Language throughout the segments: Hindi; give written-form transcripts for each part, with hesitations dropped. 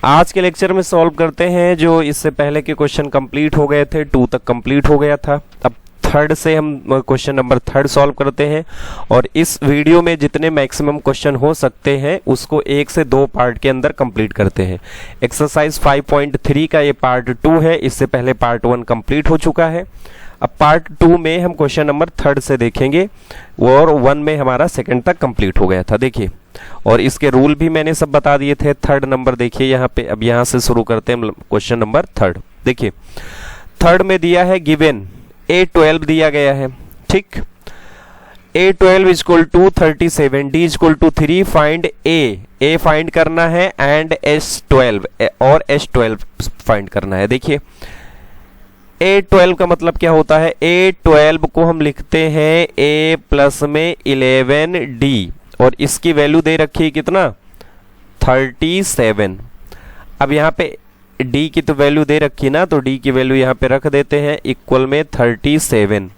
आज के लेक्चर में सॉल्व करते हैं जो इससे पहले के क्वेश्चन कंप्लीट हो गए थे, 2 तक कंप्लीट हो गया था। अब थर्ड से हम क्वेश्चन नंबर 3 सॉल्व करते हैं और इस वीडियो में जितने मैक्सिमम क्वेश्चन हो सकते हैं उसको 1 से 2 पार्ट के अंदर कंप्लीट करते हैं। एक्सरसाइज 5.3 का ये पार्ट 2 है, इससे पहले पार्ट 1 कंप्लीट हो चुका है। अब पार्ट 2 में हम क्वेश्चन नंबर 3 से देखेंगे और 1 में हमारा सेकंड तक कंप्लीट हो गया था। देखिए, और इसके रूल भी मैंने सब बता दिए थे। थर्ड नंबर देखिए यहाँ पे। अब यहाँ से शुरू करते हैं क्वेश्चन नंबर 3। देखिए, थर्ड में दिया है गिवन A12 दिया गया है, ठीक। A12 equal to 37, D equal to 3, find A find करना है एंड S12 और S12 फाइंड करना है। देखिए, A12 का मतलब क्या होता है? A12 को हम लिखते हैं A प्लस में 11D और इसकी वैल्यू दे रखी है कितना? 37। अब यहाँ पे D की तो वैल्यू दे रखी ना, तो D की वैल्यू यहाँ पे रख देते हैं इक्वल में 37।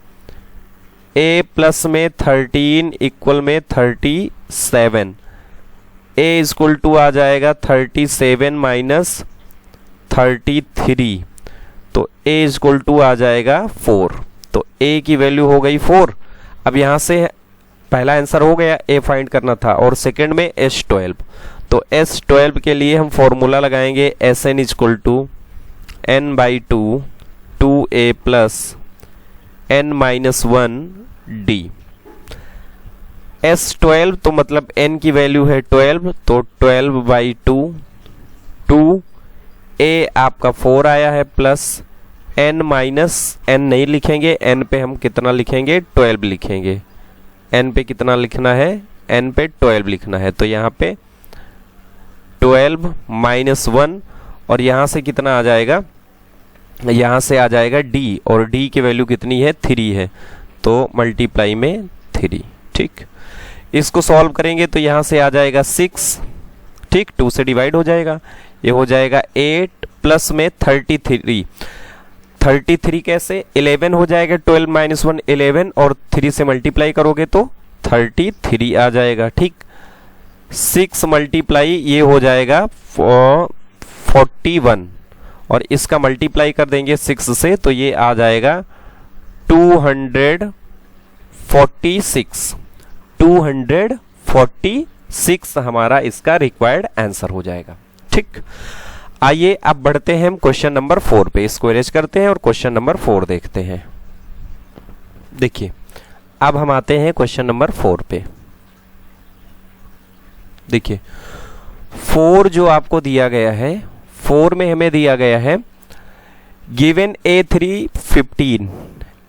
A प्लस में 13 इक्वल में 37। A इक्वल टू आ जाएगा 37 माइनस 33, तो A इक्वल टू आ जाएगा 4। तो A की वैल्यू हो गई 4। अब यहाँ से पहला आंसर हो गया, A फाइंड करना था, और सेकंड में S12। तो S12 के लिए हम फॉर्मूला लगाएंगे Sn equal to n by 2 2A plus n minus 1D। S12 तो मतलब n की वैल्यू है 12, तो 12 बाई 2 A आपका 4 आया है, प्लस n माइनस n नहीं लिखेंगे, n पे हम कितना लिखेंगे? 12 लिखेंगे। n पे कितना लिखना है? n पे 12 लिखना है। तो यहाँ पे 12 माइनस 1 और यहाँ से कितना आ जाएगा? यहाँ से आ जाएगा D, और D की वैल्यू कितनी है? 3 है, तो मल्टीप्लाई में 3, ठीक। इसको सॉल्व करेंगे तो यहाँ से आ जाएगा 6, ठीक। 2 से डिवाइड हो जाएगा, ये हो जाएगा 8 प्लस में 33। 33 कैसे? 11 हो जाएगा, 12 माइनस 1 11, और 3 से मल्टीप्लाई करोगे तो 33 आ जाएगा, ठीक। 6 मल्टीप्लाई ये हो जाएगा 41, और इसका मल्टीप्लाई कर देंगे 6 से तो ये आ जाएगा 246। 246 हमारा इसका रिक्वायर्ड आंसर हो जाएगा, ठीक। आइए अब बढ़ते हैं हम क्वेश्चन नंबर 4 पे। इसको इरेज करते हैं और क्वेश्चन नंबर 4 देखते हैं। देखिए, अब हम आते हैं क्वेश्चन नंबर 4 पे। देखिए, 4 जो आपको दिया गया है, 4 में हमें दिया गया है given A3 15,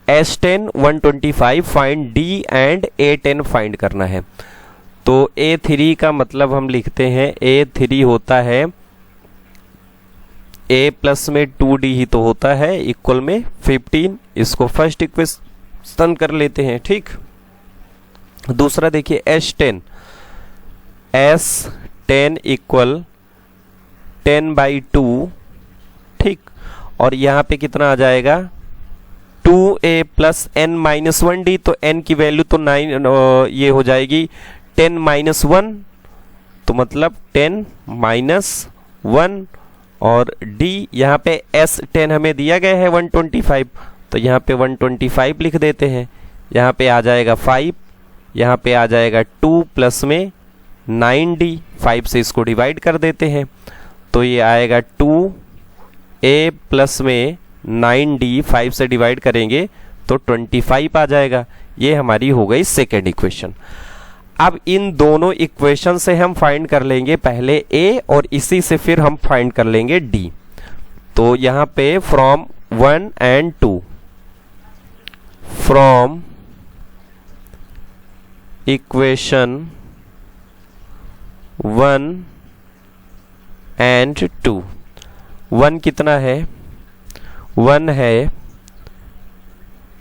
S10 125, find D and A10 find करना है। तो A3 का मतलब हम लिखते हैं A3 होता है A प्लस में 2D ही तो होता है, इक्वल में 15। इसको फर्स्ट इक्वेशन कर लेते हैं, ठीक। दूसरा देखिए S10 इक्वल 10 बाई 2, ठीक। और यहाँ पे कितना आ जाएगा? 2A plus n minus 1D, तो n की वैल्यू तो 9 ये हो जाएगी 10 माइनस 1, तो मतलब 10 माइनस 1, और D यहाँ पे S10 हमें दिया गया है 125, तो यहाँ पे 125 लिख देते हैं। यहाँ पे आ जाएगा 5, यहाँ पे आ जाएगा 2 प्लस में 9D, 5 से इसको डिवाइड कर देते हैं तो ये आएगा 2A प्लस में 9D, 5 से डिवाइड करेंगे तो 25 आ जाएगा। ये हमारी हो गई सेकेंड इक्वेशन। अब इन दोनों इक्वेशन से हम फाइंड कर लेंगे पहले A और इसी से फिर हम फाइंड कर लेंगे D। तो यहाँ पे from 1 and 2, from equation 1 and 2, 1 कितना है? 1 है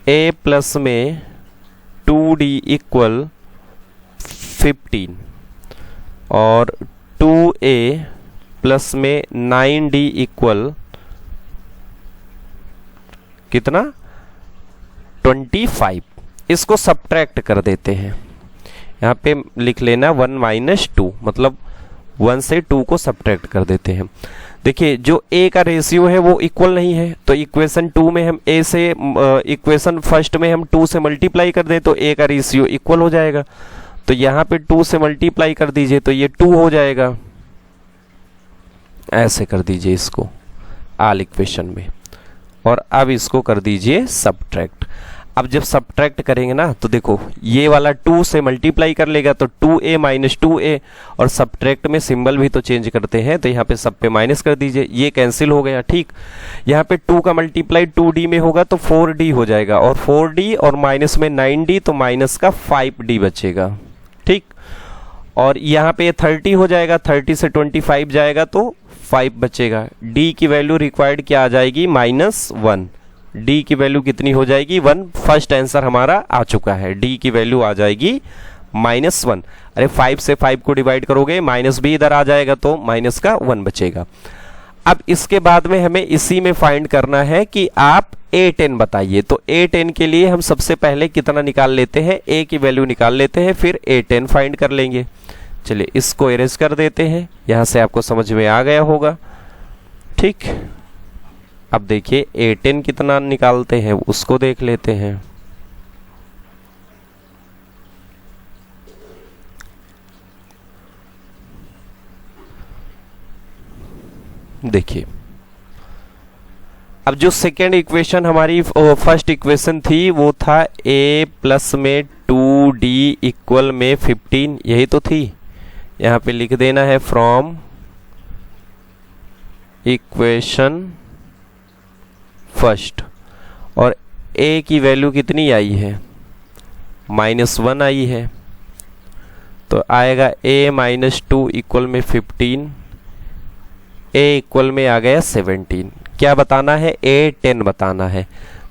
A प्लस में 2D इक्वल 15, और 2A प्लस में 9D इक्वल कितना? 25। इसको सब्ट्रैक्ट कर देते हैं। यहाँ पे लिख लेना 1 माइनस 2, मतलब 1 से 2 को सब्ट्रैक्ट कर देते हैं। देखिए जो a का रेशियो है वो इक्वल नहीं है, तो इक्वेशन 2 में हम a से इक्वेशन फर्स्ट में हम 2 से मल्टीप्लाई कर दें तो a का रेशियो इक्वल हो जाएगा। तो यहाँ पे 2 से मल्टीप्लाई कर दीजिए तो ये 2 हो जाएगा, ऐसे कर दीजिए इसको आल इक्वेशन में, और अब इसको कर दीजिए सब्ट्रैक्ट। अब जब सब्ट्रैक्ट करेंगे ना तो देखो ये वाला 2 से मल्टीप्लाई कर लेगा तो 2a माइनस 2a, और सब्ट्रैक्ट में सिंबल भी तो चेंज करते हैं तो यहाँ पे सब पे माइनस कर दीजिए, ये कैंसिल हो गया। ठीक, यहाँ पे 2 का मल्टीप्लाई 2d में होगा तो 4d हो जाएगा, और 4d और माइनस में 9d तो माइनस का 5d बचेगा। ठीक, और यहाँ पे 30 हो जाएगा, 30 से 25 जाएगा तो 5 बचेगा। d की वैल्यू रिक्वायर्ड क्या आ जाएगी, -1। d की वैल्यू कितनी हो जाएगी, 1। फर्स्ट आंसर हमारा आ चुका है, d की वैल्यू आ जाएगी -1। अरे 5 से 5 को डिवाइड करोगे माइनस भी इधर आ जाएगा तो माइनस का 1 बचेगा। अब इसके बाद में हमें इसी में फाइंड करना है कि आप a10 बताइए। तो a10 के लिए हम सबसे पहले कितना निकाल लेते हैं, a की वैल्यू निकाल लेते हैं, फिर a10 फाइंड कर लेंगे। चलिए इसको इरेज कर देते हैं, यहां से आपको समझ में आ गया होगा। ठीक, अब देखिए a10 कितना निकालते हैं उसको देख लेते हैं। देखिए अब जो सेकेंड इक्वेशन हमारी फर्स्ट इक्वेशन थी वो था a प्लस में 2d इक्वल में 15, यही तो थी। यहाँ पे लिख देना है फ्रॉम इक्वेशन फर्स्ट, और a की वैल्यू कितनी आई है, -1 आई है, तो आएगा a माइनस 2 इक्वल में 15, a इक्वल में आ गया 17। क्या बताना है, a10 बताना है।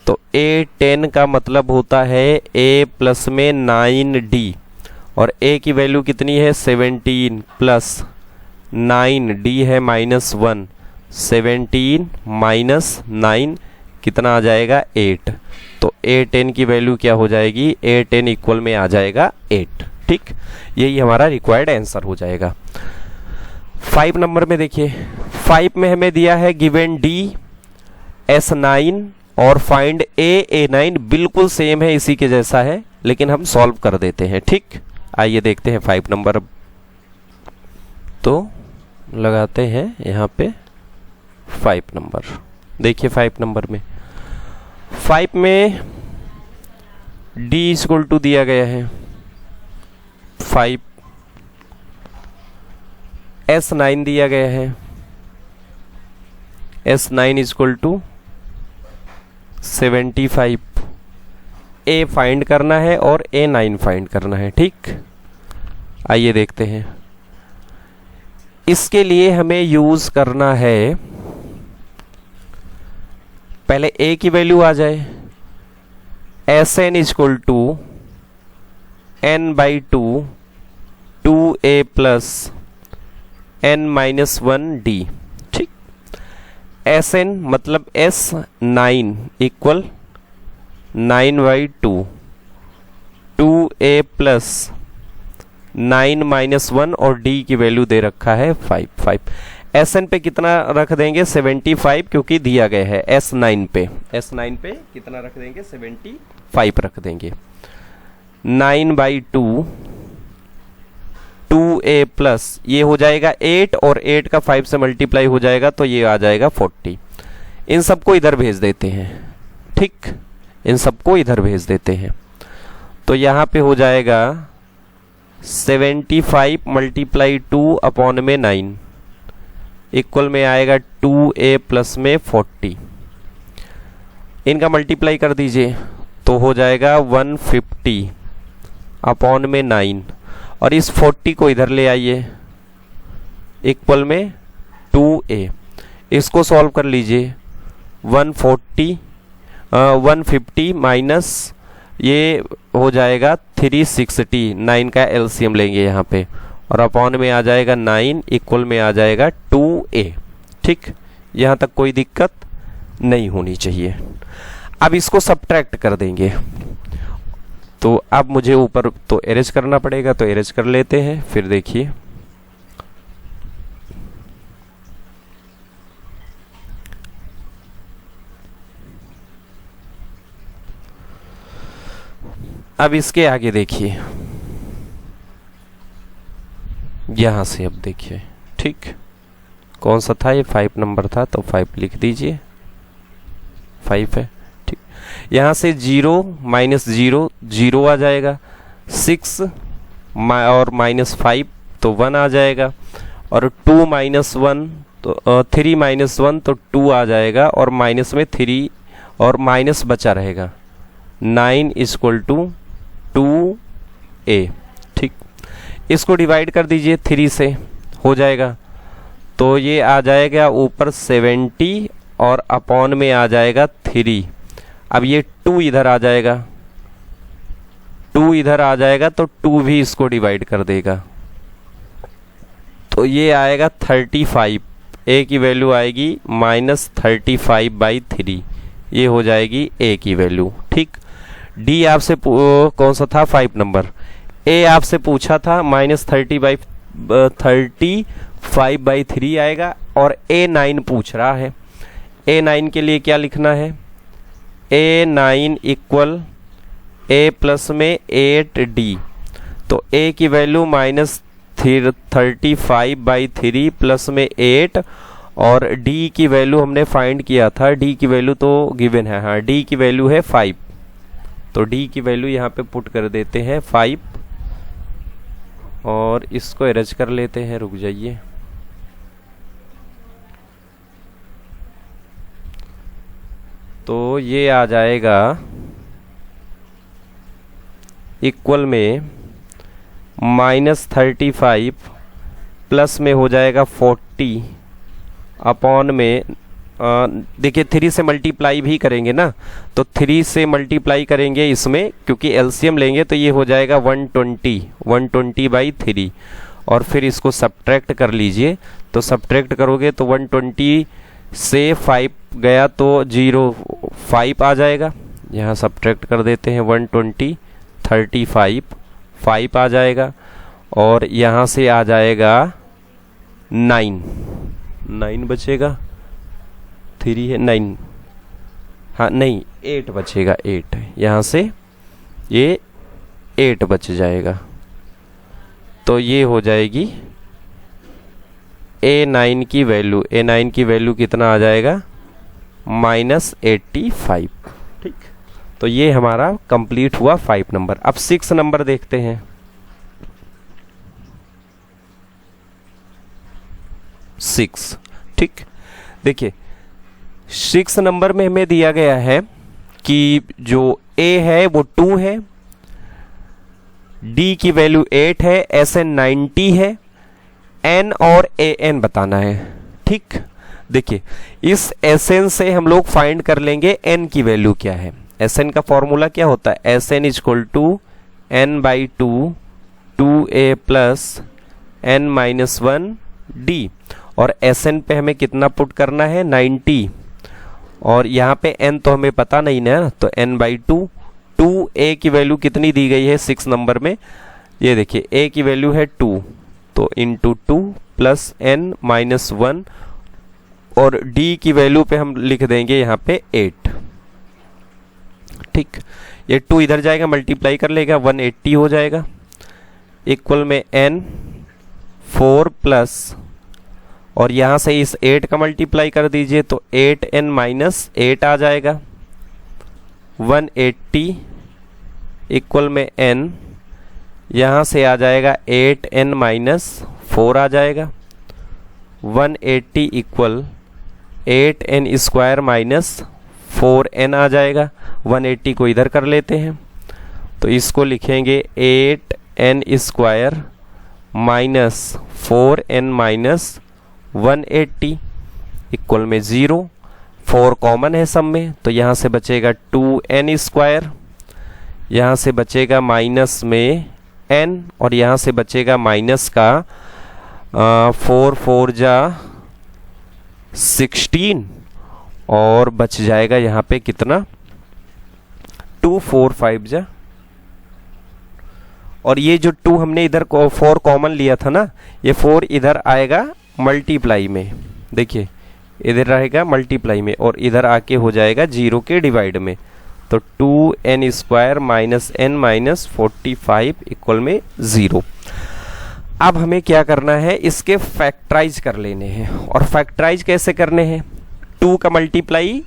तो a10 का मतलब होता है a प्लस में 9d, और a की वैल्यू कितनी है 17 प्लस 9d है -1, 17 माइनस 9 कितना आ जाएगा 8। तो a10 की वैल्यू क्या हो जाएगी, a10 इक्वल में आ जाएगा 8। ठीक, यही हमारा रिक्वायर्ड आंसर हो जाएगा। 5 नंबर में देखिए, 5 में हमें दिया है गिवन d s9 और फाइंड a9, बिल्कुल सेम है, इसी के जैसा है, लेकिन हम सॉल्व कर देते हैं। ठीक, आइए देखते हैं 5 नंबर। तो लगाते हैं यहाँ पे 5 नंबर। देखिए 5 नंबर में, 5 में d इक्वल टू दिया गया है 5, s9 दिया गया है, s9 equal to 75, a find करना है और a9 फाइंड करना है। ठीक, आइए देखते हैं। इसके लिए हमें यूज करना है, पहले a की वैल्यू आ जाए, sn equal to n/2 2a plus n minus 1d। ठीक, sn मतलब s9 equal 9/2 2a plus 9 minus 1, और d की वैल्यू दे रखा है 5। sn पे कितना रख देंगे 75, क्योंकि दिया गया है s9 पे कितना रख देंगे 75 रख देंगे। 9/2 2a प्लस ये हो जाएगा 8, और 8 का 5 से मल्टीप्लाई हो जाएगा तो ये आ जाएगा 40। इन सबको इधर भेज देते हैं। ठीक, इन सबको इधर भेज देते हैं, तो यहाँ पे हो जाएगा 75 मल्टीप्लाई 2 अपॉन में 9 इक्वल में आएगा 2a प्लस में 40। इनका मल्टीप्लाई कर दीजिए तो हो जाएगा 150 अपॉन में 9, और इस 40 को इधर ले आइए इक्वल में 2a। इसको सॉल्व कर लीजिए, 150 माइनस ये हो जाएगा 360, 9 का एलसीएम लेंगे यहाँ पे, और अपॉन में आ जाएगा 9 इक्वल में आ जाएगा 2a। ठीक, यहाँ तक कोई दिक्कत नहीं होनी चाहिए। अब इसको सब्ट्रैक्ट कर देंगे, तो अब मुझे ऊपर तो एरेज करना पड़ेगा, तो एरेज कर लेते हैं। फिर देखिए अब इसके आगे देखिए, यहां से अब देखिए, ठीक, कौन सा था ये, 5 नंबर था, तो 5 लिख दीजिए, 5 है, ठीक। यहां से 0 माइनस 0 0 आ जाएगा, 6 और माइनस 5 तो 1 आ जाएगा, और 2 माइनस 1 तो 3 माइनस 1 तो 2 आ जाएगा, और माइनस में 3 और माइनस बचा रहेगा, 9 इक्वल टू 2a, ठीक। इसको डिवाइड कर दीजिए 3 से, हो जाएगा, तो ये आ जाएगा ऊपर 70 और अपॉन में आ जाएगा 3। अब ये 2 इधर आ जाएगा, 2 इधर आ जाएगा, तो 2 भी इसको डिवाइड कर देगा, तो ये आएगा 35। a की वैल्यू आएगी -35/3, ये हो जाएगी a की वैल्यू, ठीक। d आपसे कौन सा था, 5 नंबर। a आपसे पूछा था -35/3 आएगा, और a9 पूछ रहा है। a9 के लिए क्या लिखना है, a9 इक्वल a प्लस में 8d, तो a की वैल्यू -35/3 प्लस में 8, और d की वैल्यू हमने फाइंड किया था, d की वैल्यू तो गिवन है, हाँ, d की वैल्यू है 5, तो d की वैल्यू यहाँ पे पुट कर देते हैं 5, और इसको एरेज कर लेते हैं, रुक जाइए, तो ये आ जाएगा इक्वल में -35 प्लस में हो जाएगा 40 अपॉन में, देखिए 3 से मल्टीप्लाई भी करेंगे ना, तो 3 से मल्टीप्लाई करेंगे इसमें, क्योंकि एलसीएम लेंगे, तो ये हो जाएगा 120/3, और फिर इसको सब्ट्रैक्ट कर लीजिए, तो सब्ट्रैक्ट करोगे तो 120 से 5 गया तो 5 आ जाएगा, यहाँ सब्ट्रैक्ट कर देते हैं, 120 35 5 आ जाएगा, और यहाँ से आ जाएगा 9 बचेगा, 3 है 9, हाँ नहीं 8 बचेगा, 8 यहाँ से ये 8 बच जाएगा, तो ये हो जाएगी a9 की वैल्यू, a9 की वैल्यू कितना आ जाएगा, -85, ठीक। तो ये हमारा कंप्लीट हुआ 5 नंबर। अब 6 नंबर देखते हैं। 6, ठीक, देखिए 6 नंबर में हमें दिया गया है कि जो a है वो 2 है, d की वैल्यू 8 है, Sn 90 है, n और an बताना है, ठीक। देखिए इस Sn से हम लोग फाइंड कर लेंगे n की वैल्यू क्या है। Sn का फॉर्मूला क्या होता है, Sn equal to n/2 2a plus n-1d, और Sn पे हमें कितना पुट करना है, 90, और यहाँ पे n तो हमें पता नहीं ना, तो n/2, 2a की वैल्यू कितनी दी गई है 6 नंबर में, ये देखिए a की वैल्यू है 2, तो इंटू 2 प्लस n-1, और d की वैल्यू पे हम लिख देंगे यहाँ पे 8, ठीक। ये 2 इधर जाएगा, मल्टीप्लाई कर लेगा, 180 हो जाएगा, इक्वल में n 4 प्लस, और यहां से इस 8 का मल्टीप्लाई कर दीजिए, तो 8n-8 आ जाएगा, 180 इक्वल में n, यहां से आ जाएगा 8n-4 आ जाएगा, 180 equal 8n square minus 4n आ जाएगा, 180 को इधर कर लेते हैं, तो इसको लिखेंगे 8n square minus 4n minus 180 equal में 0, 4 कॉमन है सब में, तो यहाँ से बचेगा 2n स्क्वायर, यहाँ से बचेगा माइनस में n, और यहाँ से बचेगा माइनस का 4 4 जा 16, और बच जाएगा यहाँ पे कितना, 2 4 5 जा, और ये जो 2 हमने इधर 4 कॉमन लिया था ना, ये 4 इधर आएगा मल्टीप्लाई में, देखिए इधर रहेगा मल्टीप्लाई में, और इधर आके हो जाएगा 0 के डिवाइड में, तो 2n² minus n minus 45 equal में 0। अब हमें क्या करना है, इसके फैक्टराइज कर लेने हैं। और फैक्टराइज कैसे करने हैं, 2 का मल्टीप्लाई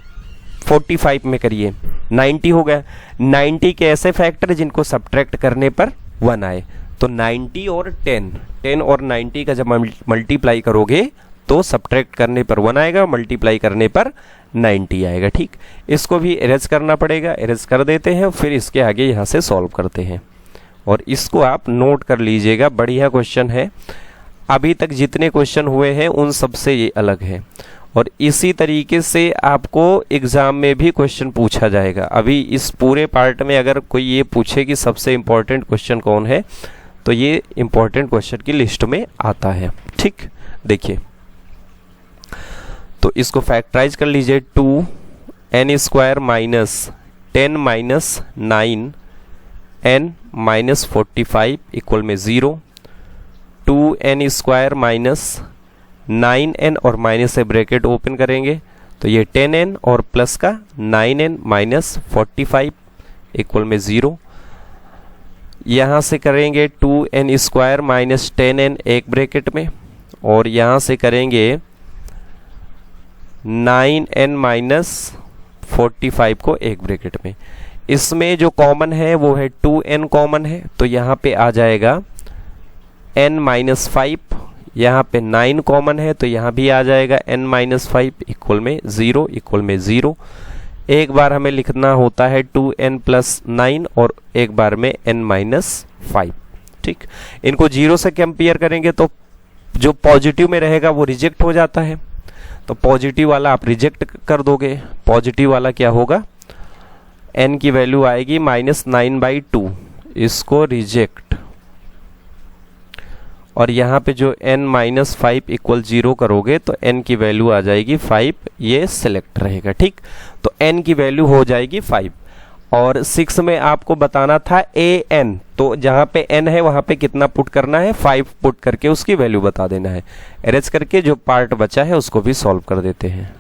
45 में करिए, 90 हो गया। 90 के ऐसे फैक्टर जिनको सब्ट्रैक्ट करने पर 1 आए, तो 90 और 10 और 90 का जब मल्टीप्लाई करोगे तो सब्ट्रैक्ट करने पर 1 आएगा, मल्टीप्लाई करने पर 90 आएगा। ठीक, इसको भी इरेज करना पड़ेगा, इरेज कर देते हैं, फिर इसके आगे यहाँ से सॉल्व करते हैं। और इसको आप नोट कर लीजिएगा, बढ़िया क्वेश्चन है। अभी तक जितने क्वेश्चन हुए हैं उन सबसे ये अलग है, और इसी तरीके से आपको एग्जाम में भी क्वेश्चन पूछा जाएगा। अभी इस पूरे पार्ट में अगर कोई ये पूछे कि सबसे इम्पोर्टेंट क्वेश्चन कौन है, तो ये इम्पोर्टेंट क्वेश्चन की लिस्ट में आता है। ठीक, देखिए, तो इसको फैक्टराइज कर लीजिए। 2n² minus 10 minus 9n minus 45 equal में 0। 2n² माइनस 9n और माइनस से ब्रैकेट ओपन करेंगे तो ये 10n और प्लस का 9n माइनस 45 इक्वल में 0। यहाँ से करेंगे 2n² माइनस 10n एक ब्रैकेट में, और यहाँ से करेंगे 9n माइनस 45 को एक ब्रैकेट में। इसमें जो कॉमन है वो है 2n कॉमन है, तो यहाँ पे आ जाएगा n माइनस 5। यहाँ पे 9 कॉमन है तो यहाँ भी आ जाएगा n माइनस 5 इक्वल में 0 इक्वल में 0। एक बार हमें लिखना होता है 2n प्लस 9 और एक बार में n माइनस 5। ठीक, इनको 0 से कंपेयर करेंगे तो जो पॉजिटिव में रहेगा वो रिजेक्ट हो जाता है, तो पॉजिटिव वाला आप रिजेक्ट कर दोगे। पॉजिटिव वाला क्या होगा, n की वैल्यू आएगी -9/2, इसको रिजेक्ट। और यहाँ पे जो n माइनस 5 इक्वल 0 करोगे तो n की वैल्यू आ जाएगी 5, ये सिलेक्ट रहेगा। ठीक, तो n की वैल्यू हो जाएगी 5। और 6 में आपको बताना था an, तो जहाँ पे n है वहाँ पे कितना पुट करना है, 5 पुट करके उसकी वैल्यू बता देना है। अरेंज करके जो पार्ट बचा है उसको भी सॉल्व कर देते हैं।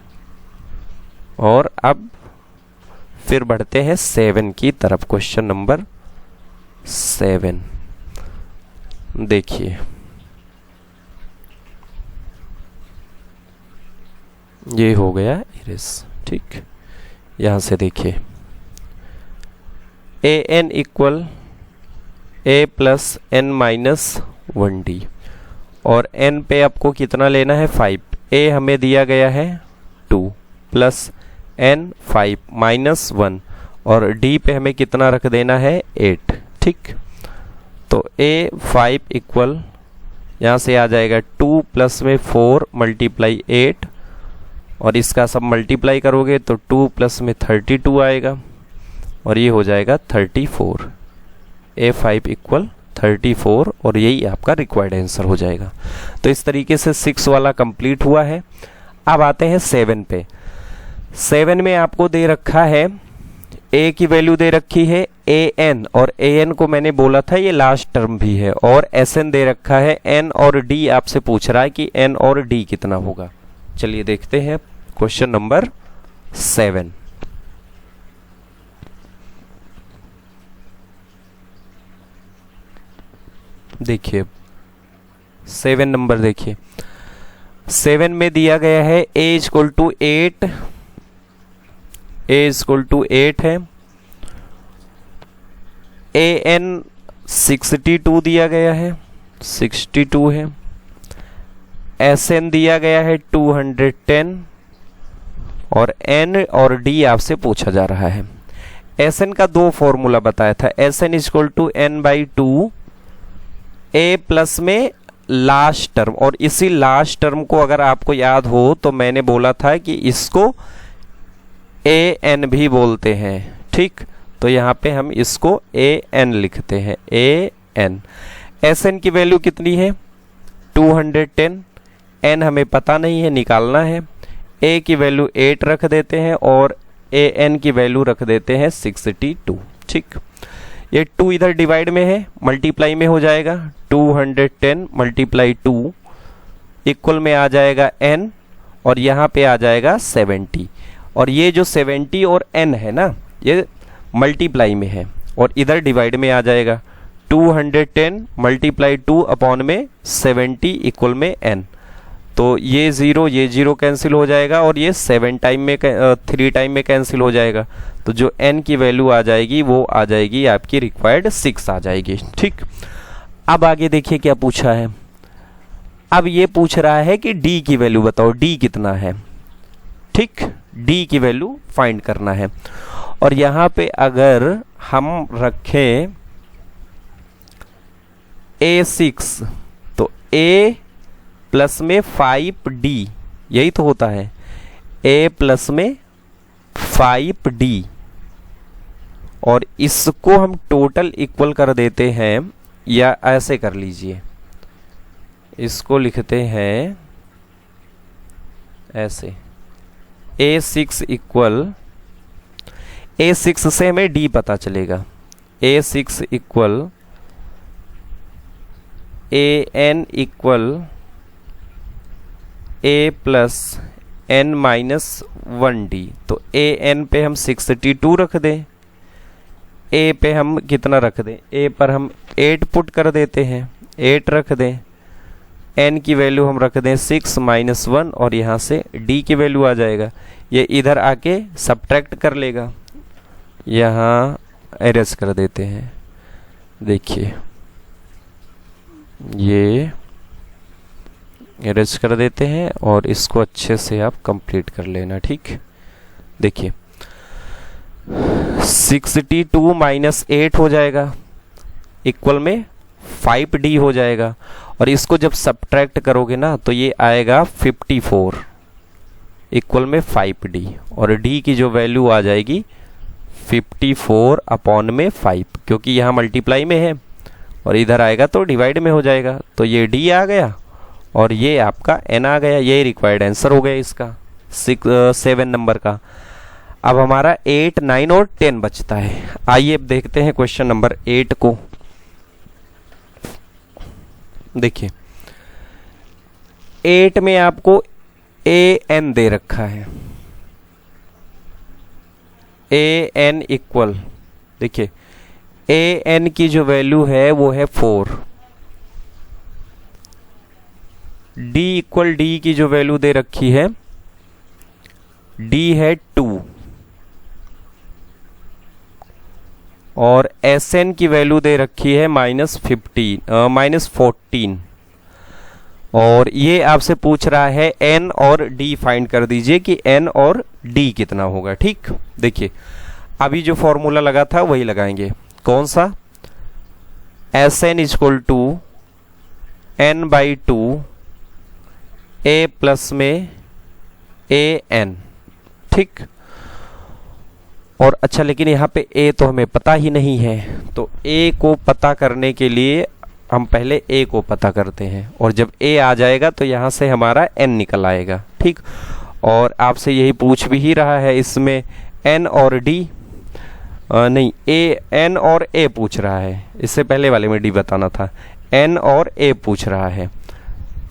और अब फिर बढ़ते हैं 7 की तरफ। क्वेश्चन नंबर 7 देखिए, ये हो गया इरेज। ठीक, यहां से देखिए an equal a plus n minus 1d, और n पे आपको कितना लेना है, 5। a हमें दिया गया है 2 प्लस n 5 माइनस 1, और d पे हमें कितना रख देना है, 8। ठीक, तो a 5 इक्वल यहाँ से आ जाएगा 2 प्लस में 4 मल्टीप्लाई 8, और इसका सब मल्टीप्लाई करोगे तो 2 प्लस में 32 आएगा, और ये हो जाएगा 34। a5 इक्वल 34, और यही आपका रिक्वायर्ड आंसर हो जाएगा। तो इस तरीके से 6 वाला कंप्लीट हुआ है। अब आते हैं 7 पे। 7 में आपको दे रखा है a की वैल्यू दे रखी है an, और an को मैंने बोला था ये लास्ट टर्म भी है, और sn दे रखा है। n और d आपसे पूछ रहा है कि n और d कितना होगा। चलिए देखते हैं क्वेश्चन नंबर 7। देखिए 7 नंबर देखिए, 7 में दिया गया है a equal to 8, a equal to 8 है। an 62 दिया गया है, 62 है। sn दिया गया है 210, और n और d आपसे पूछा जा रहा है। sn का 2 फॉर्मूला बताया था, sn equal to n/2, a plus में लास्ट टर्म, और इसी लास्ट टर्म को अगर आपको याद हो तो मैंने बोला था कि इसको an भी बोलते हैं। ठीक, तो यहाँ पे हम इसको an लिखते हैं, an। sn की वैल्यू कितनी है, 210। n हमें पता नहीं है, निकालना है। a की वैल्यू 8 रख देते हैं, और an की वैल्यू रख देते हैं 62। ठीक, ये 2 इधर डिवाइड में है, मल्टीप्लाई में हो जाएगा। 210 मल्टीप्लाई 2 इक्वल में आ जाएगा n, और यहाँ पे आ जाएगा 70। और ये जो 70 और n है ना, ये मल्टीप्लाई में है और इधर डिवाइड में आ जाएगा। 210 मल्टीप्लाई 2 अपॉन में 70 इक्वल में n। तो ये 0 कैंसिल हो जाएगा और ये 3 टाइम में कैंसिल हो जाएगा। तो जो n की वैल्यू आ जाएगी वो आ जाएगी आपकी रिक्वायर्ड 6 आ जाएगी। ठीक, अब आगे देखिए क्या पूछा है। अब ये पूछ रहा है कि d की वैल्यू बताओ, d कितना है। ठीक, d की वैल्यू फाइंड करना है। और यहां पे अगर हम रखें A6 तो A प्लस में 5D, यही तो होता है, A प्लस में 5D, और इसको हम टोटल इक्वल कर देते हैं, या ऐसे कर लीजिए, इसको लिखते हैं ऐसे, A6 इक्वल, A6 से हमें D पता चलेगा, A6 equal AN equal A plus n minus 1D। तो AN पे हम 62 रख दें, A पे हम कितना रख दें, A पर हम 8 पुट कर देते हैं, 8 रख दें, n की वैल्यू हम रख दें 6 माइनस 1 और यहाँ से d की वैल्यू आ जाएगा। ये इधर आके सब्ट्रैक्ट कर लेगा, यहाँ एरेज कर देते हैं। देखिए ये एरेज कर देते हैं और इसको अच्छे से आप कंप्लीट कर लेना। ठीक, देखिए 62 माइनस 8 हो जाएगा, इक्वल में 5D हो जाएगा, और इसको जब सब्ट्रैक्ट करोगे ना तो ये आएगा 54 इक्वल में 5D, और D की जो वैल्यू आ जाएगी 54 अपॉन में 5, क्योंकि यहाँ मल्टीप्लाई में है और इधर आएगा तो डिवाइड में हो जाएगा। तो ये D आ गया और ये आपका n आ गया। ये रिक्वायर्ड आंसर हो गया इसका 7 नंबर का। अब हमारा 8, 9 और 10 बचता है। आइए अब देखते हैं क्वेश्चन नंबर 8 को। देखिए 8 में आपको an दे रखा है, an इक्वल, देखिए an की जो वैल्यू है वो है 4, d इक्वल d की जो वैल्यू दे रखी है d है 2, और Sn की वैल्यू दे रखी है -14, और ये आपसे पूछ रहा है n और d फाइंड कर दीजिए कि n और d कितना होगा। ठीक, देखिए अभी जो फॉर्मूला लगा था वही लगाएंगे। कौन सा? Sn equal to n/2 a plus में an। ठीक, और अच्छा लेकिन यहाँ पे a तो हमें पता ही नहीं है, तो a को पता करने के लिए हम पहले a को पता करते हैं, और जब a आ जाएगा तो यहाँ से हमारा n निकल आएगा। ठीक, और आपसे यही पूछ भी ही रहा है इसमें n और d, नहीं n और a पूछ रहा है, इससे पहले वाले में d बताना था, n और a पूछ रहा है,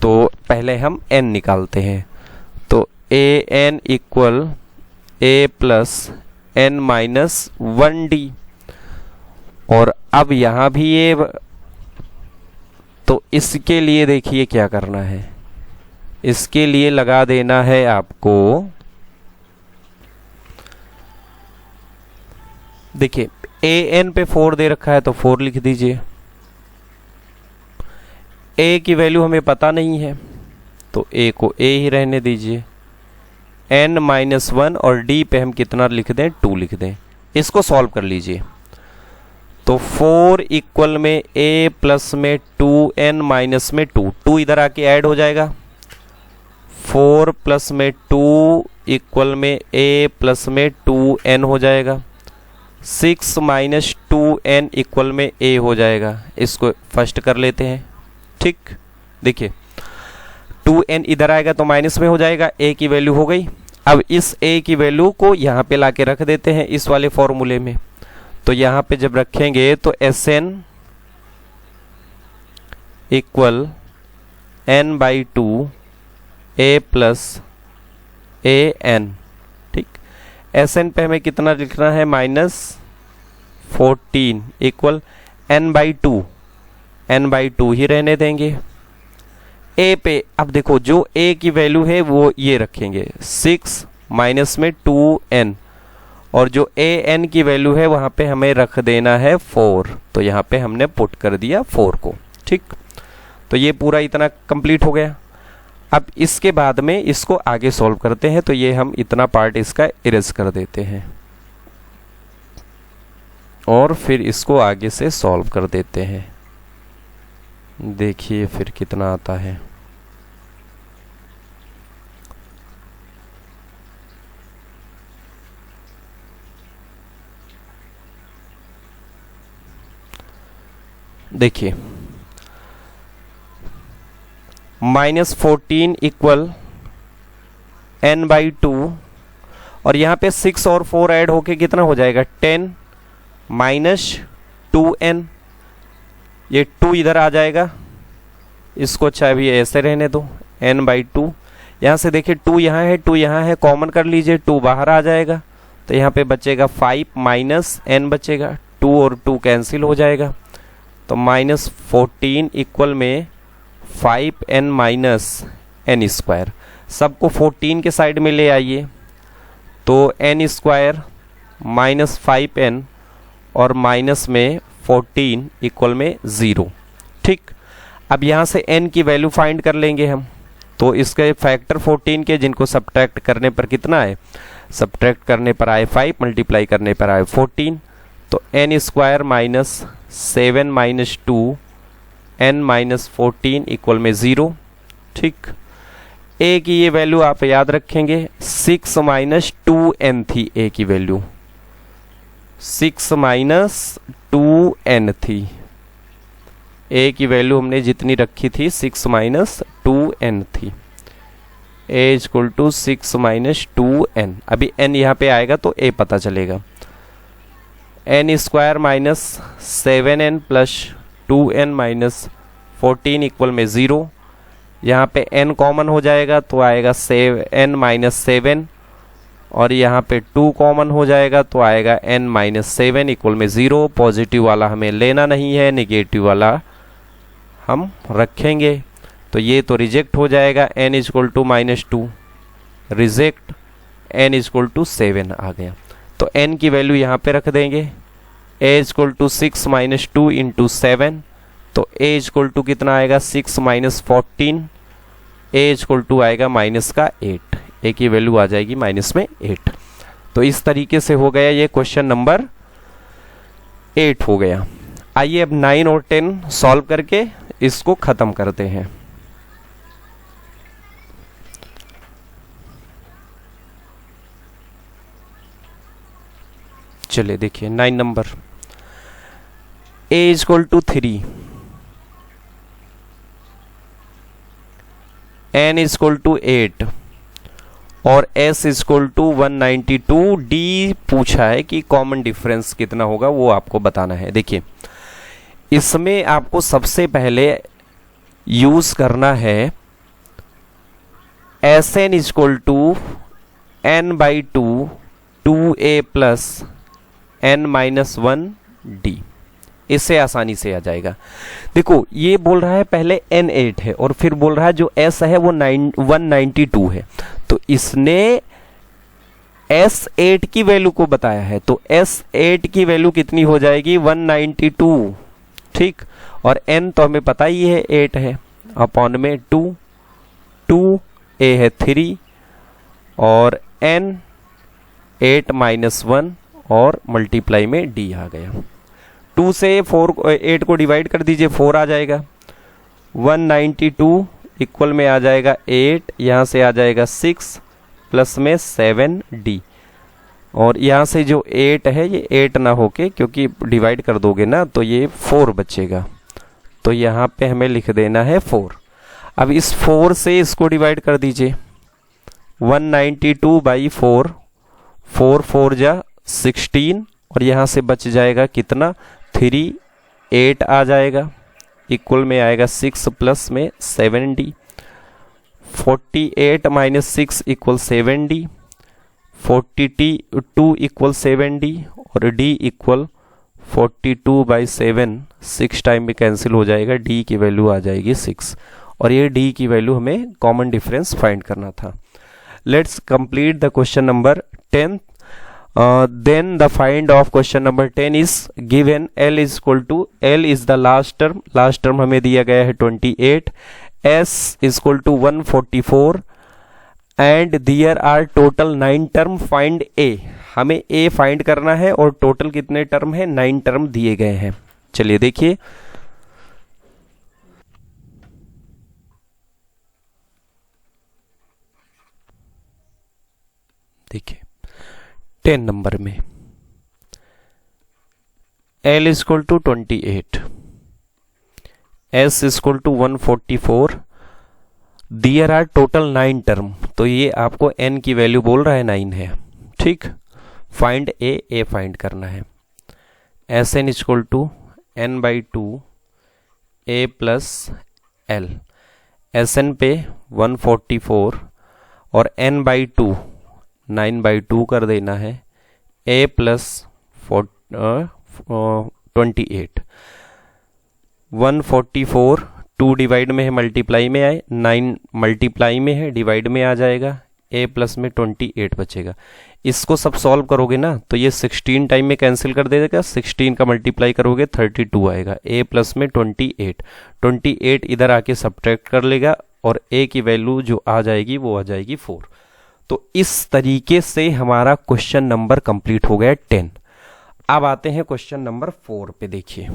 तो पहले हम n निकालते हैं। तो an equal a plus n minus 1d, और अब यहाँ भी ये, तो इसके लिए देखिए क्या करना है, इसके लिए लगा देना है आपको, देखिए an पे 4 दे रखा है तो 4 लिख दीजिए, a की वैल्यू हमें पता नहीं है तो a को a ही रहने दीजिए, n-1 और d पे हम कितना लिख दें, 2 लिख दें। इसको सॉल्व कर लीजिए, तो 4 इक्वल में a प्लस में 2n माइनस में 2, 2 इधर आके ऐड हो जाएगा, 4 प्लस में 2 इक्वल में a प्लस में 2n हो जाएगा, 6 माइनस 2n इक्वल में a हो जाएगा। इसको फर्स्ट कर लेते हैं। ठीक, देखिए 2n इधर आएगा तो माइनस में हो जाएगा, a की वैल्यू हो गई। अब इस a की वैल्यू को यहाँ पे लाके रख देते हैं इस वाले फॉर्मूले में, तो यहाँ पे जब रखेंगे तो Sn equal n/2 a plus an। ठीक, Sn पे हमें कितना लिखना है, 14 इक्वल n/2 ही रहने देंगे। a पे अब देखो जो a की वैल्यू है वो ये रखेंगे 6 माइनस में 2n, और जो an की वैल्यू है वहां पे हमें रख देना है 4, तो यहाँ पे हमने पुट कर दिया 4 को। ठीक, तो ये पूरा इतना कंप्लीट हो गया। अब इसके बाद में इसको आगे सॉल्व करते हैं, तो ये हम इतना पार्ट इसका इरेज कर देते हैं और फिर इसको आगे से सॉल्व कर देते हैं। देखिए फिर कितना आता है। देखिए -14 इक्वल n/2, और यहाँ पे 6 और 4 ऐड होके कितना हो जाएगा 10 माइनस 2n, ये 2 इधर आ जाएगा, इसको चाहे भी ऐसे रहने दो n/2। यहाँ से देखिए 2 यहाँ है 2 यहाँ है, कॉमन कर लीजिए 2 बाहर आ जाएगा, तो यहाँ पे बचेगा 5 माइनस n बचेगा, 2 और 2 कैंसिल हो जाएगा, तो -14 इक्वल में 5n माइनस n स्क्वायर, सबको 14 के साइड में ले आइए, तो n स्क्वायर माइनस 5n और माइनस में 14 इक्वल में 0। ठीक, अब यहाँ से n की वैल्यू फाइंड कर लेंगे हम, तो इसके फैक्टर 14 के जिनको सब्ट्रैक्ट करने पर कितना है, सब्ट्रैक्ट करने पर आए 5, मल्टीप्लाई करने पर आए 14, तो n square minus 7 minus 2 n minus 14 equal में 0। ठीक, a की ये वैल्यू आप याद रखेंगे 6 माइनस 2n थी, a की वैल्यू 6 माइनस 2n थी, a की वैल्यू हमने जितनी रखी थी 6 माइनस 2n थी, a equal to 6 minus 2n। अभी n यहाँ पे आएगा तो a पता चलेगा, n square minus 7n plus 2n minus 14 equal में 0, यहाँ पे n कॉमन हो जाएगा तो आएगा n माइनस 7, और यहाँ पे 2 कॉमन हो जाएगा तो आएगा n माइनस 7 इक्वल में 0। पॉजिटिव वाला हमें लेना नहीं है, नेगेटिव वाला हम रखेंगे, तो ये तो रिजेक्ट हो जाएगा, n equal to -2 reject, n equal to 7 आ गया, तो n की वैल्यू यहाँ पे रख देंगे, a equal to 6 minus 2 into 7, तो a इक्वल टू कितना आएगा 6 माइनस 14, a इक्वल टू आएगा माइनस का 8, a की वैल्यू आ जाएगी माइनस में 8। तो इस तरीके से हो गया ये क्वेश्चन नंबर 8 हो गया। आइए अब 9 और 10 सॉल्व करके इसको खत्म करते हैं। चलिए देखिए 9 number, a equal to 3, n equal to 8 और s इक्वल टू 192। d पूछा है कि कॉमन डिफरेंस कितना होगा वो आपको बताना है। देखिए इसमें आपको सबसे पहले यूज करना है Sn equal to n/2 2a plus n minus 1 d, इससे आसानी से आ जाएगा। देखो ये बोल रहा है पहले n8 है और फिर बोल रहा है जो s है वो 192 है, तो इसने s8 की वैल्यू को बताया है, तो s8 की वैल्यू कितनी हो जाएगी 192। ठीक, और n तो हमें पता ही है 8 है, अपॉन में 2 a है 3 और n 8 माइनस 1 और मल्टीप्लाई में d आ गया। 2 से 8 को डिवाइड कर दीजिए 4 आ जाएगा, 192 इक्वल में आ जाएगा 8, यहाँ से आ जाएगा 6 प्लस में 7d, और यहाँ से जो 8 है ये 8 ना होके क्योंकि डिवाइड कर दोगे ना तो ये 4 बचेगा, तो यहाँ पे हमें लिख देना है 4। अब इस 4 से इसको डिवाइड कर दीजिए, 192 बाई 4, 4 4 जा 16, और यहाँ से बच जाएगा कितना 3, 8 आ जाएगा, इक्वल में आएगा 6 प्लस में 7d, 48 minus 6 equal 7d, 42 equal 7d और d इक्वल 42/7 6 टाइम में कैंसिल हो जाएगा, डी की वैल्यू आ जाएगी 6, और ये डी की वैल्यू हमें कॉमन डिफरेंस फाइंड करना था। Let's complete the question number 10। Then the find of question number 10 is given L is equal to, L is the last term हमें दिया गया है 28, S is equal to 144 and there are total 9 term, find A, हमें A फाइंड करना है और टोटल कितने टर्म है, 9 टर्म दिए गए हैं। चलिए देखिए, देखिए 10 नंबर में L is equal to 28, S is equal to 144, there are total 9 term, तो ये आपको n की वैल्यू बोल रहा है 9 है, ठीक। फाइंड A फाइंड करना है। Sn is equal to n/2 A plus L, Sn पे 144 और n/2 9/2 कर देना है, A प्लस 28, 144 2 डिवाइड में है, मल्टीप्लाई में आए, 9 मल्टीप्लाई में है, डिवाइड में आ जाएगा, A प्लस में 28 बचेगा। इसको सब सॉल्व करोगे ना तो ये 16 टाइम में कैंसिल कर देगा, 16 का मल्टीप्लाई करोगे 32 आएगा, A प्लस में 28 इधर आके सब्ट्रैक्ट कर लेगा और A की वैल्यू जो आ जाएगी वो आ जाएगी 4। तो इस तरीके से हमारा क्वेश्चन नंबर कंप्लीट हो गया 10। अब आते हैं क्वेश्चन नंबर 4 पे। देखिए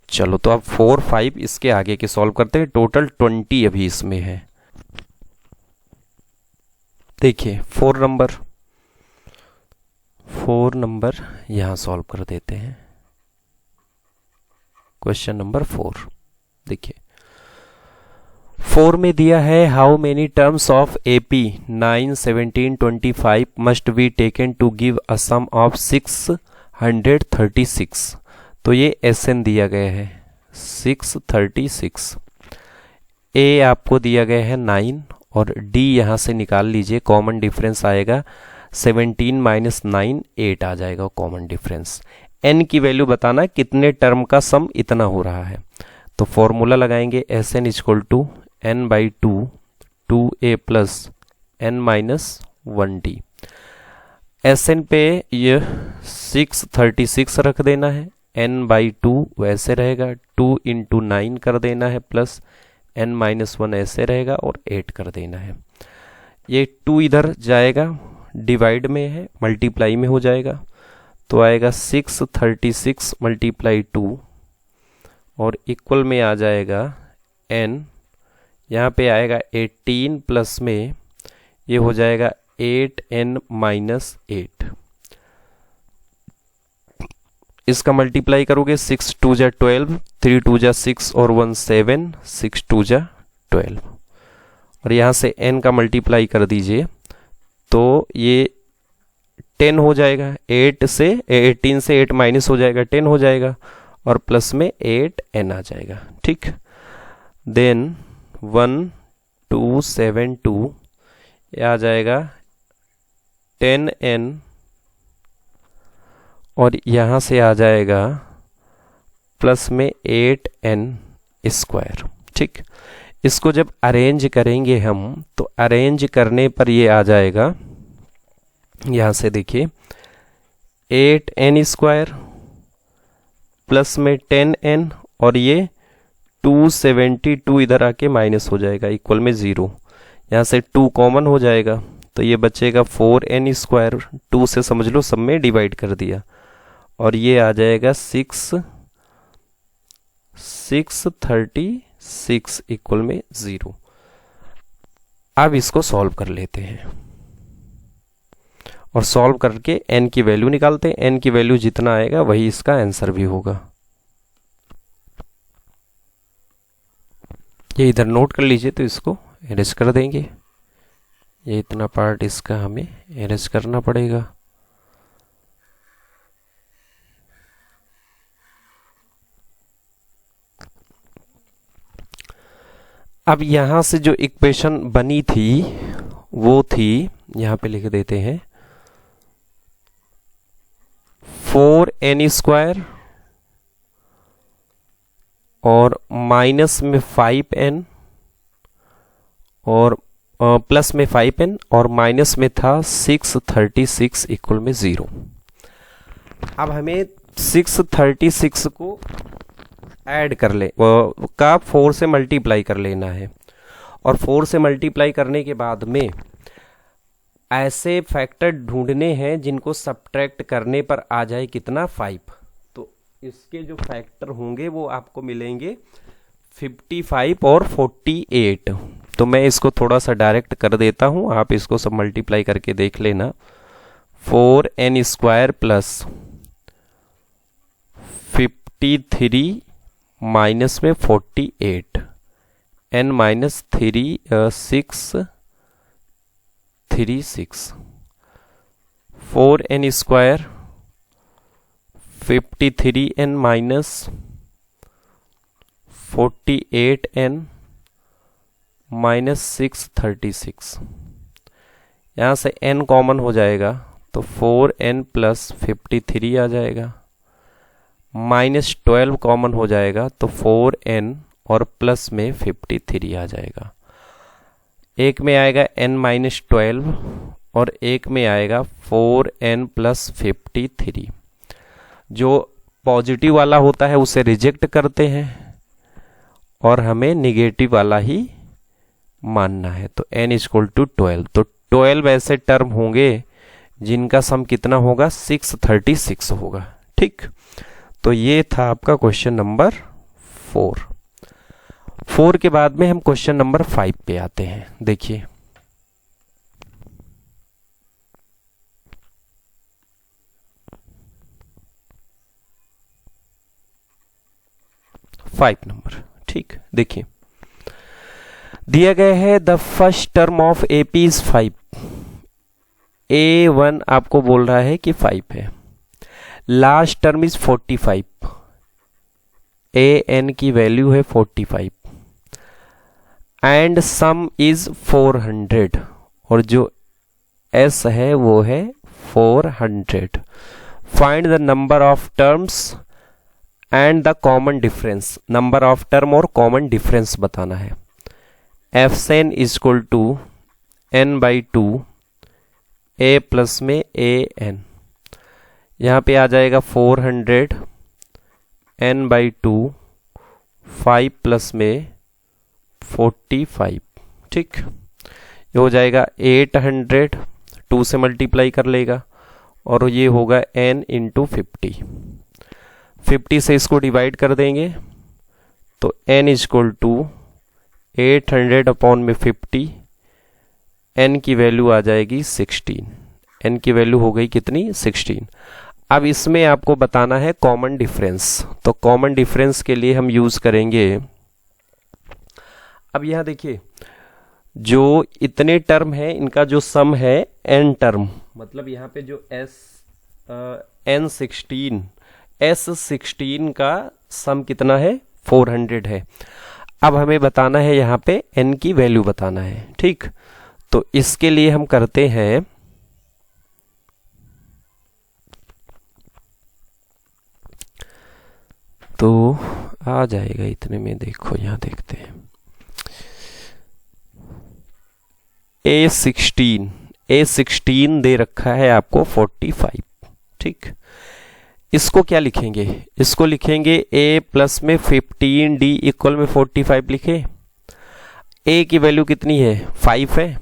चलो, तो अब 4, 5 इसके आगे के सॉल्व करते हैं। टोटल 20 अभी इसमें है। देखिए 4 नंबर यहां सॉल्व कर देते हैं। क्वेश्चन नंबर 4 देखिए, 4 में दिया है how many terms of AP 9, 17, 25 must be taken to give a sum of 636। तो ये SN दिया गया है 636, A आपको दिया गया है 9 और D यहां से निकाल लीजिए, कॉमन डिफरेंस आएगा 17 माइनस 9 8 आ जाएगा कॉमन डिफरेंस। N की वैल्यू बताना कितने टर्म का सम इतना हो रहा है। तो फॉर्मूला लगाएंगे SN equal to n/2 2A plus n minus 1D। SN पे ये 636 रख देना है, n/2 वैसे रहेगा, 2 इंटू 9 कर देना है प्लस n माइनस 1 ऐसे रहेगा और 8 कर देना है। ये 2 इधर जाएगा, डिवाइड में है, मल्टीप्लाई में हो जाएगा, तो आएगा 636 मल्टीप्लाई 2 और इक्वल में आ जाएगा n, यहाँ पे आएगा 18 प्लस में ये हो जाएगा 8n माइनस 8। इसका मल्टीप्लाई करोगे 6 2 जा 12, 3 2 जा 6 और 1 7, 6 2 जा 12 और यहाँ से n का मल्टीप्लाई कर दीजिए तो ये 10 हो जाएगा। 18 से 8 माइनस हो जाएगा, 10 हो जाएगा और प्लस में 8n आ जाएगा, ठीक। देन 1272 ये आ जाएगा 10n और यहाँ से आ जाएगा प्लस में 8n स्क्वायर, ठीक। इसको जब अरेंज करेंगे हम तो अरेंज करने पर ये आ जाएगा, यहाँ से देखिए 8n स्क्वायर प्लस में 10n और ये 272 इधर आके माइनस हो जाएगा, इक्वल में 0। यहाँ से 2 कॉमन हो जाएगा तो ये बचेगा 4n स्क्वायर, 2 से समझ लो सब में डिवाइड कर दिया और ये आ जाएगा 636 इक्वल में 0। अब इसको सॉल्व कर लेते हैं और सॉल्व करके n की वैल्यू निकालते हैं। n की वैल्यू जितना आएगा वही इसका आंसर भी होगा। ये इधर नोट कर लीजिए, तो इसको एरेज कर देंगे। ये इतना पार्ट इसका हमें एरेज करना पड़ेगा। अब यहां से जो इक्वेशन बनी थी वो थी, यहां पे लिख देते हैं 4n² और माइनस में 5n और प्लस में 5n और माइनस में था 636 इक्वल में 0। अब हमें 636 को ऐड कर ले का 4 से मल्टीप्लाई कर लेना है, और 4 से मल्टीप्लाई करने के बाद में ऐसे फैक्टर ढूंढने हैं जिनको सब्ट्रैक्ट करने पर आ जाए कितना 5। तो इसके जो फैक्टर होंगे वो आपको मिलेंगे 55 और 48। तो मैं इसको थोड़ा सा डायरेक्ट कर देता हूं, आप इसको सब मल्टीप्लाई करके देख लेना। 4n² प्लस 53 माइनस में 48 n minus 636 4n² 53n minus 48n minus 636। यहाँ से n कॉमन हो जाएगा तो 4n प्लस 53 आ जाएगा, माइनस 12 कॉमन हो जाएगा तो 4n और प्लस में 53 आ जाएगा। एक में आएगा n माइनस 12 और एक में आएगा 4n प्लस 53। जो पॉजिटिव वाला होता है उसे रिजेक्ट करते हैं और हमें निगेटिव वाला ही मानना है। तो n इक्वल टू 12। तो 12 ऐसे टर्म होंगे जिनका सम कितना होगा 636 होगा। ठीक, तो ये था आपका क्वेश्चन नंबर 4 के बाद में हम क्वेश्चन नंबर 5 पे आते हैं। देखिए, नंबर, ठीक, देखिए दिया गया है the first term of AP is 5। A1 आपको बोल रहा है कि 5 है। Last term is 45। an की वैल्यू है 45 एंड सम इज 400 और जो s है वो है 400। Find the number of terms and the common difference. Number of term और कॉमन डिफरेंस बताना है। fn equal to n/2 a plus में an। यहाँ पे आ जाएगा 400 n/2 5 प्लस में 45। ठीक, ये हो जाएगा 800, 2 से मल्टीप्लाई कर लेगा और ये होगा n इंटू 50 से इसको डिवाइड कर देंगे तो n इक्वल टू 800 अपॉन में 50, n की वैल्यू आ जाएगी 16। n की वैल्यू हो गई कितनी 16। अब इसमें आपको बताना है कॉमन डिफरेंस। तो कॉमन डिफरेंस के लिए हम यूज करेंगे, अब यहां देखिए जो इतने टर्म है इनका जो सम है n टर्म, मतलब यहाँ पे जो S16 का सम कितना है 400 है। अब हमें बताना है यहाँ पे n की वैल्यू बताना है। ठीक, तो इसके लिए हम करते हैं तो आ जाएगा इतने में। देखो यहां देखते हैं A16 दे रखा है आपको 45। ठीक, इसको क्या लिखेंगे, इसको लिखेंगे a प्लस में 15d इक्वल में 45 लिखे। a की वैल्यू कितनी है 5 है,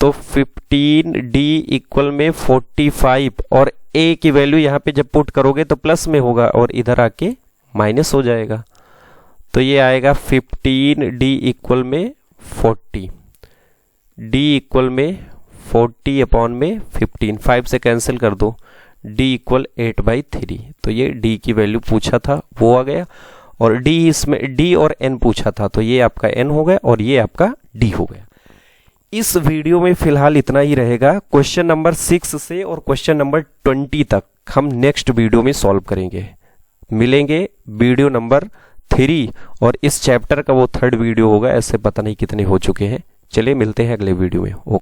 तो 15d इक्वल में 45 और a की वैल्यू यहां पे जब पुट करोगे तो प्लस में होगा और इधर आके माइनस हो जाएगा। तो ये आएगा 15d इक्वल में 40, d इक्वल में 40 अपॉन में 15, 5 से कैंसिल कर दो, d इक्वल 8/3। तो ये d की वैल्यू पूछा था वो आ गया, और d इसमें d और n पूछा था तो ये आपका n हो गया और ये आपका d हो गया। इस वीडियो में फिलहाल इतना ही रहेगा। क्वेश्चन नंबर 6 से और क्वेश्चन नंबर 20 तक हम नेक्स्ट वीडियो में सॉल्व करेंगे। मिलेंगे वीडियो नंबर 3 और इस चैप्टर का वो 3rd वीडियो होगा। ऐसे पता नहीं कितने हो चुके हैं। चलिए मिलते हैं अगले वीडियो में। ओके।